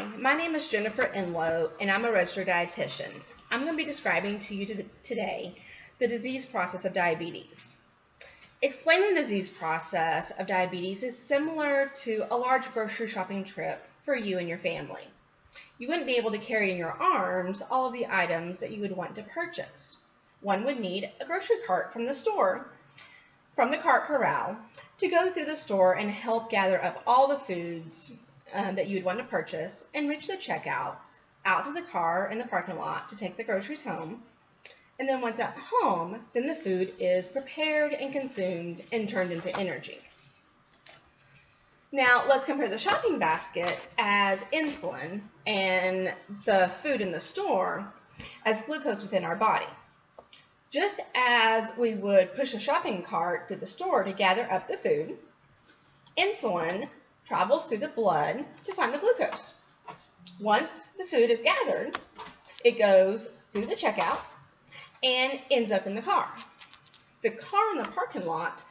Hi, my name is Jennifer Enlow, and I'm a registered dietitian. I'm going to be describing to you today the disease process of diabetes. Explaining the disease process of diabetes is similar to a large grocery shopping trip for you and your family. You wouldn't be able to carry in your arms all of the items that you would want to purchase. One would need a grocery cart from the store, from the cart corral, to go through the store and help gather up all the foods that you would want to purchase and reach the checkout, out to the car in the parking lot to take the groceries home. And then once at home, then the food is prepared and consumed and turned into energy. Now let's compare the shopping basket as insulin and the food in the store as glucose within our body. Just as we would push a shopping cart through the store to gather up the food, insulin travels through the blood to find the glucose. Once the food is gathered, it goes through the checkout and ends up in the car. The car in the parking lot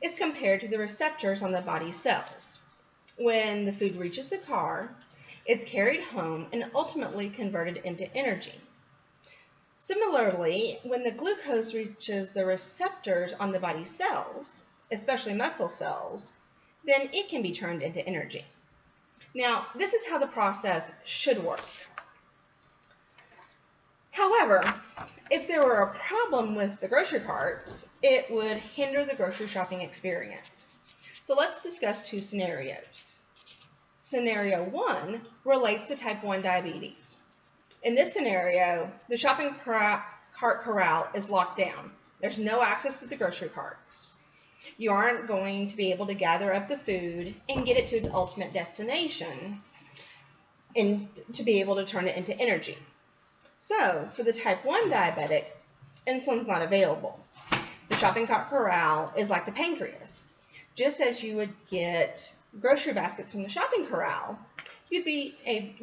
is compared to the receptors on the body cells. When the food reaches the car, it's carried home and ultimately converted into energy. Similarly, when the glucose reaches the receptors on the body cells, especially muscle cells, then it can be turned into energy. Now, this is how the process should work. However, if there were a problem with the grocery carts, it would hinder the grocery shopping experience. So let's discuss two scenarios. Scenario 1 relates to type 1 diabetes. In this scenario, the shopping cart corral is locked down. There's no access to the grocery carts. You aren't going to be able to gather up the food and get it to its ultimate destination and to be able to turn it into energy. So, for the type 1 diabetic, insulin's not available. The shopping cart corral is like the pancreas. Just as you would get grocery baskets from the shopping corral, you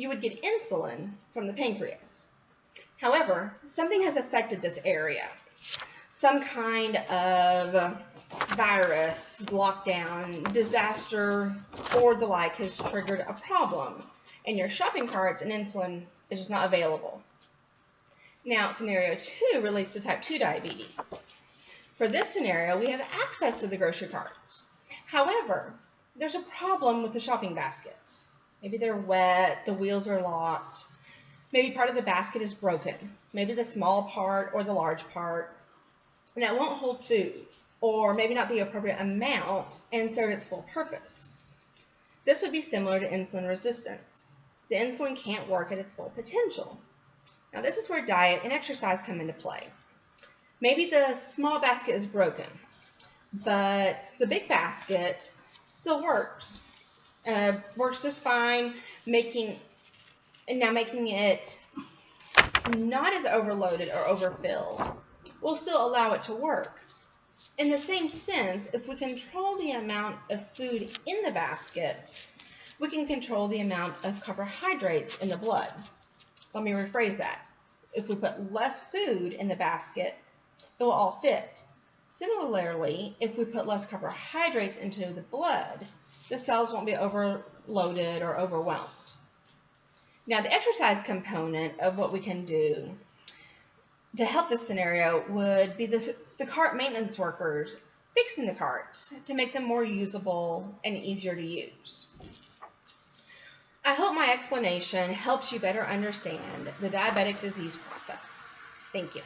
would get insulin from the pancreas. However, something has affected this area. Some kind of virus, lockdown, disaster, or the like has triggered a problem, and your shopping carts and insulin is just not available. Now, scenario 2 relates to type 2 diabetes. For this scenario, we have access to the grocery carts. However, there's a problem with the shopping baskets. Maybe they're wet, the wheels are locked, maybe part of the basket is broken, maybe the small part or the large part, and it won't hold food, or maybe not the appropriate amount and serve its full purpose. This would be similar to insulin resistance. The insulin can't work at its full potential. Now this is where diet and exercise come into play. Maybe the small basket is broken, but the big basket still works. Works just fine, making it not as overloaded or overfilled. We'll still allow it to work. In the same sense, if we control the amount of food in the basket, we can control the amount of carbohydrates in the blood. Let me rephrase that. If we put less food in the basket, it will all fit. Similarly, if we put less carbohydrates into the blood, the cells won't be overloaded or overwhelmed. Now, the exercise component of what we can do to help this scenario would be the cart maintenance workers fixing the carts to make them more usable and easier to use. I hope my explanation helps you better understand the diabetic disease process. Thank you.